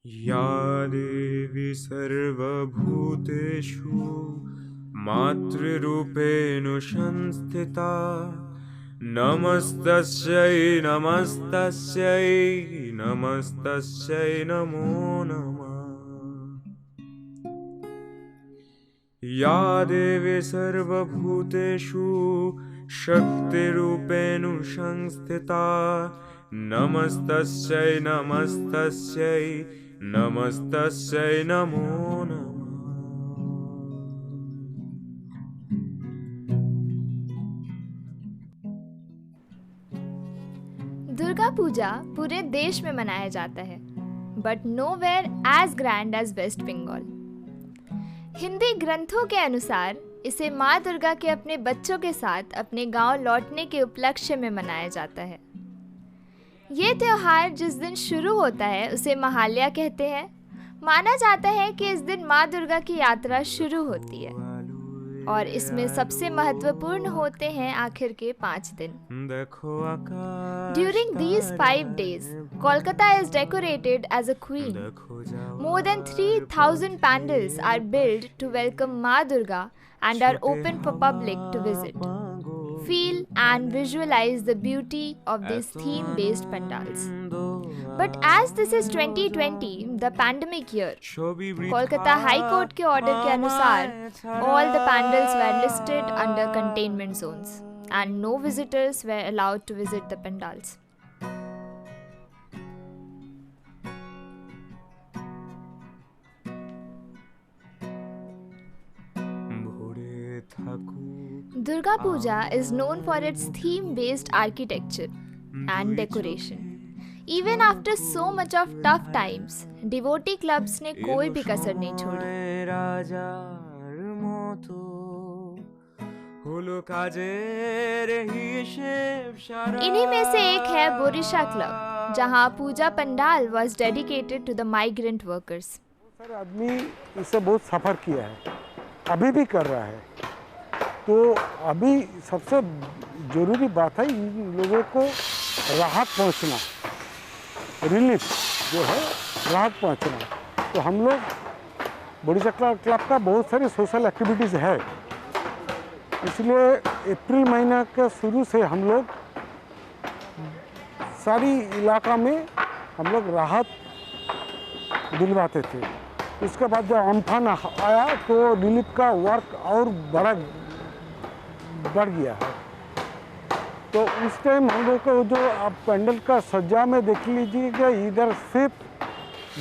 या देवी सर्वभूतेषु मातृरूपेण संस्थिता नमस्तस्यै नमस्तस्यै नमस्तस्यै नमो नमः। या देवी सर्वभूतेषु शक्तिरूपेण संस्थिता नमस्तस्यै नमस्तस्यै नमस्तस्यै नमो नमः। दुर्गा पूजा पूरे देश में मनाया जाता है, but nowhere as grand as West Bengal. Hindi ग्रंथों के अनुसार इसे माँ दुर्गा के अपने बच्चों के साथ अपने गांव लौटने के उपलक्ष्य में मनाया जाता है। ये त्योहार जिस दिन शुरू होता है उसे महालया कहते हैं। माना जाता है कि इस दिन माँ दुर्गा की यात्रा शुरू होती है और इसमें सबसे महत्वपूर्ण होते हैं आखिर के 5 दिन। During these 5 days, Kolkata is decorated as a queen. More than 3,000 pandals are built to welcome Ma Durga and are open for public to visit. Feel and visualize the beauty of these theme-based pandals. But as this is 2020, the pandemic year, Kolkata High Court के order के अनुसार all the pandals were listed under containment zones and no visitors were allowed to visit the pandals. Durga Puja is known for its theme-based architecture and decoration. Even after so much of tough times, devotee clubs ने कोई भी कसर नहीं छोड़ी। इन्हीं में से एक है बोरिशा क्लब, जहां puja pandal was dedicated to the migrant workers. सर आदमी इससे बहुत सफ़र किया है, अभी भी कर रहा है। तो अभी सबसे ज़रूरी बात है इन लोगों को राहत पहुंचना, रिलीफ जो है राहत पहुंचना। तो हम लोग बोरिशा क्लब का बहुत सारी सोशल एक्टिविटीज़ है, इसलिए अप्रैल महीना के शुरू से हम लोग सारी इलाका में हम लोग राहत दिलवाते थे। उसके बाद जब अम्फान आया तो रिलीफ का वर्क और बढ़ गया है। तो उस टाइम हम लोग को जो आप पैंडल का सज्जा में देख लीजिएगा, इधर सिर्फ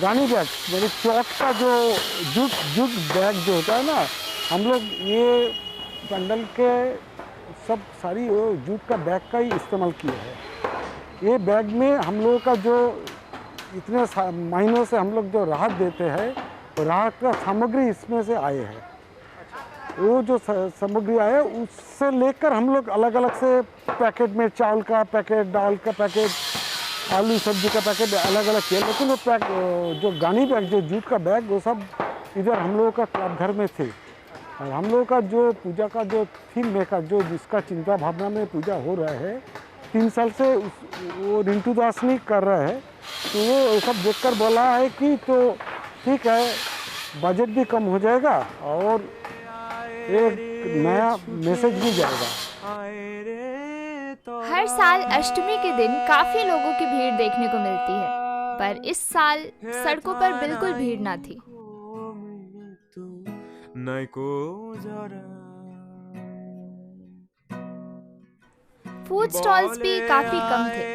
गानी बैग मेरे चौक का जो जूट बैग जो होता है ना, हम लोग ये पैंडल के सब सारी वो जूट का बैग का ही इस्तेमाल किया है। ये बैग में हम लोगों का जो इतने महीनों से हम लोग जो राहत देते हैं, तो राहत का सामग्री इसमें से आए हैं। वो जो सामग्री आए उससे लेकर हम लोग अलग अलग से पैकेट में चावल का पैकेट, दाल का पैकेट, आलू सब्जी का पैकेट अलग अलग किया। लेकिन वो जो गानी बैग जो जूट का बैग वो सब इधर हम लोगों का क्लब घर में थे। और हम लोगों का जो पूजा का जो थीम मेकर जो जिसका चिंता भावना में पूजा हो रहा है 3 साल से वो रिंटू दास नहीं कर रहा है। तो वो सब देखकर बोला है कि तो ठीक है, बजट भी कम हो जाएगा और एक नया मैसेज भी जाएगा। हर साल अष्टमी के दिन काफी लोगों की भीड़ देखने को मिलती है, पर इस साल सड़कों पर बिल्कुल भीड़ ना थी। फूड स्टॉल्स भी काफी कम थे,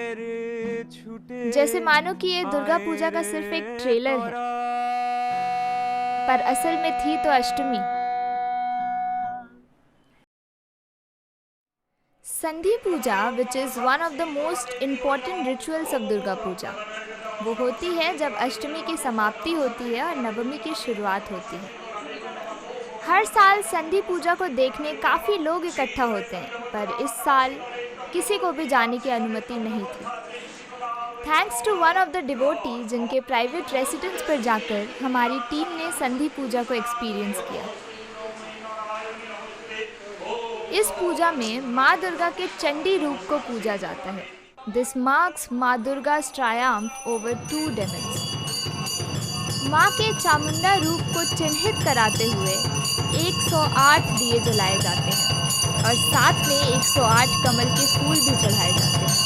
जैसे मानो कि ये दुर्गा पूजा का सिर्फ एक ट्रेलर है, पर असल में थी तो अष्टमी। संधि पूजा, which is one of the most important rituals of Durga Puja, वो होती है जब अष्टमी की समाप्ति होती है और नवमी की शुरुआत होती है। हर साल संधि पूजा को देखने काफ़ी लोग इकट्ठा होते हैं, पर इस साल किसी को भी जाने की अनुमति नहीं थी। Thanks to one of the devotee जिनके प्राइवेट रेसिडेंस पर जाकर हमारी टीम ने संधि पूजा को एक्सपीरियंस किया। इस पूजा में माँ दुर्गा के चंडी रूप को पूजा जाता है। दिस मार्क्स माँ दुर्गा's triumph over 2 demons. माँ के चामुंडा रूप को चिन्हित कराते हुए 108 दिए जलाए जाते हैं और साथ में 108 कमल के फूल भी चढ़ाए जाते हैं।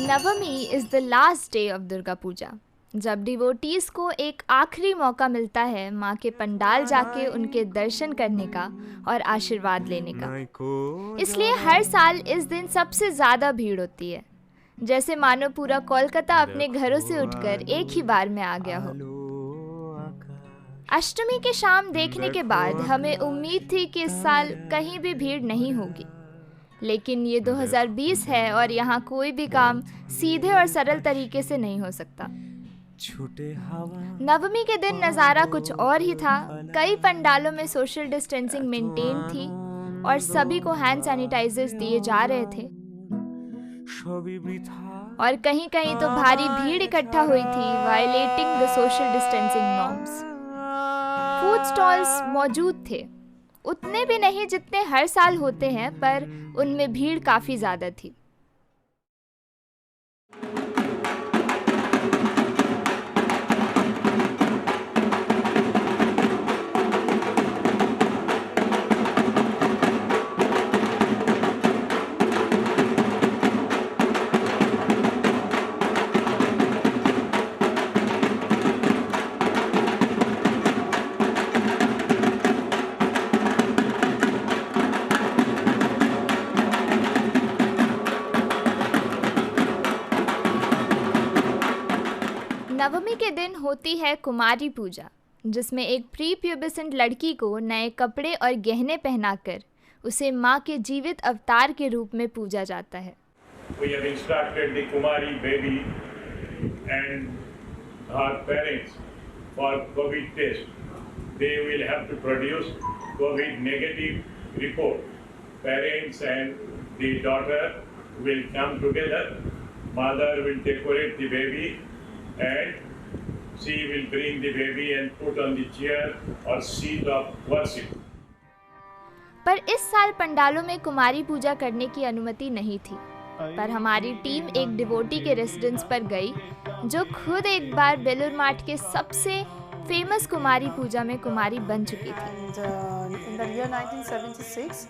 Navami is the last day of Durga Puja, जब डिवोटीज को एक आखिरी मौका मिलता है माँ के पंडाल जाके उनके दर्शन करने का और आशीर्वाद लेने का। इसलिए हर साल इस दिन सबसे ज़्यादा भीड़ होती है, जैसे मानो पूरा कोलकाता अपने घरों से उठकर एक ही बार में आ गया हो। अष्टमी के शाम देखने के बाद हमें उम्मीद थी कि इस साल कहीं भी भीड़ नहीं होगी, लेकिन ये 2020 है और यहाँ कोई भी काम सीधे और सरल तरीके से नहीं हो सकता। नवमी के दिन नज़ारा कुछ और ही था। कई पंडालों में सोशल डिस्टेंसिंग मेंटेन थी और सभी को हैंड सैनिटाइजर्स दिए जा रहे थे, और कहीं कहीं तो भारी भीड़ इकट्ठा हुई थी, violating the social distancing norms. Food stalls मौजूद थे, उतने भी नहीं जितने हर साल होते हैं, पर उनमें भीड़ काफ़ी ज़्यादा थी। नवमी के दिन होती है कुमारी पूजा, जिसमें एक प्री प्यूबेसेंट लड़की को नए कपड़े और गहने पहनाकर उसे माँ के जीवित अवतार के रूप में पूजा जाता है। We have instructed the Kumari baby and her parents for COVID test. They will have to produce COVID negative report. Parents and the daughter will come together. Mother will decorate the baby and she will bring the baby and put on the chair or seat of worship. पर इस साल पंडालों में कुमारी पूजा करने की अनुमति नहीं थी, पर हमारी टीम एक डिवोटी के रेसिडेंस पर गई, जो खुद एक बार बेलूर मठ के सबसे फेमस कुमारी पूजा में कुमारी बन चुकी थी। In the year 1976,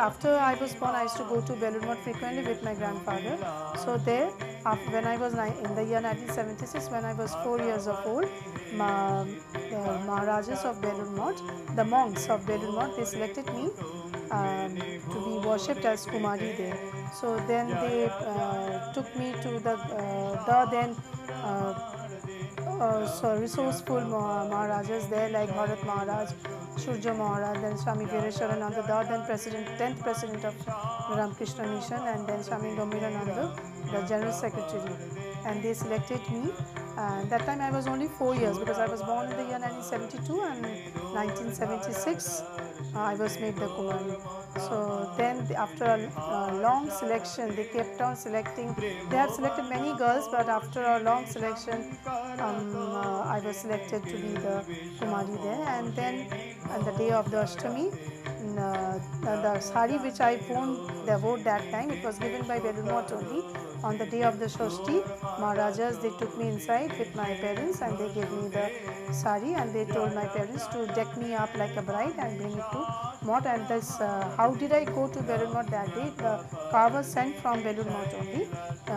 after I was born, I used to go to Belur Math frequently with my grandfather. So there, when I was in the year 1976, when I was 4 years of old, the Maharajas of Belur Math, the monks of Belur Math, they selected me to be worshipped as Kumari there. So then they took me to the then so resourceful Maharajas there, like Bharat Maharaj Surja Mohara, then Swami Veerasharananda, then President, 10th President of Ramakrishna Mission, and then Swami Gambhirananda, the General Secretary. And they selected me. And that time I was only 4 years because I was born in the year 1972, and 1976 I was made the Kumari. So then after a long selection, they kept on selecting. They have selected many girls, but after a long selection, I was selected to be the Kumari there. And then on the day of the Ashtami, the sari which I wore that time, it was given by Belur Math only. On the day of the Shashti, Maharajas, they took me inside with my parents and they gave me the sari, and they told my parents to deck me up like a bride and bring it to Math. And this, how did I go to Belur Math that day? The car was sent from Belur Math only,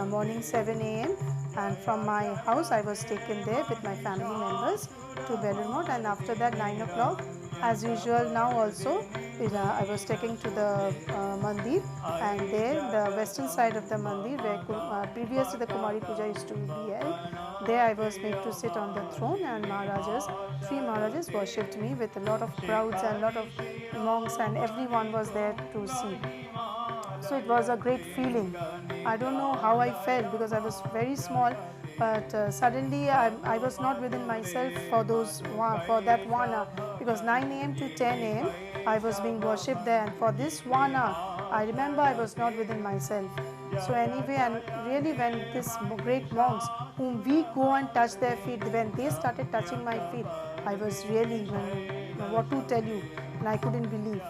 morning 7 a.m. and from my house I was taken there with my family members to Belur Math, and after that 9 o'clock, as usual now also, I was taken to the mandir, and there the western side of the mandir where previously the Kumari Puja used to be held, there I was made to sit on the throne, and Maharajas, 3 Maharajas worshipped me with a lot of crowds and a lot of monks, and everyone was there to see. So it was a great feeling. I don't know how I felt because I was very small, but suddenly I was not within myself for that 1 hour, because 9 a.m. to 10 a.m. I was being worshipped there, and for this 1 hour I remember I was not within myself. So anyway, and really when these great monks whom we go and touch their feet, when they started touching my feet, I was really, what to tell you, and I couldn't believe.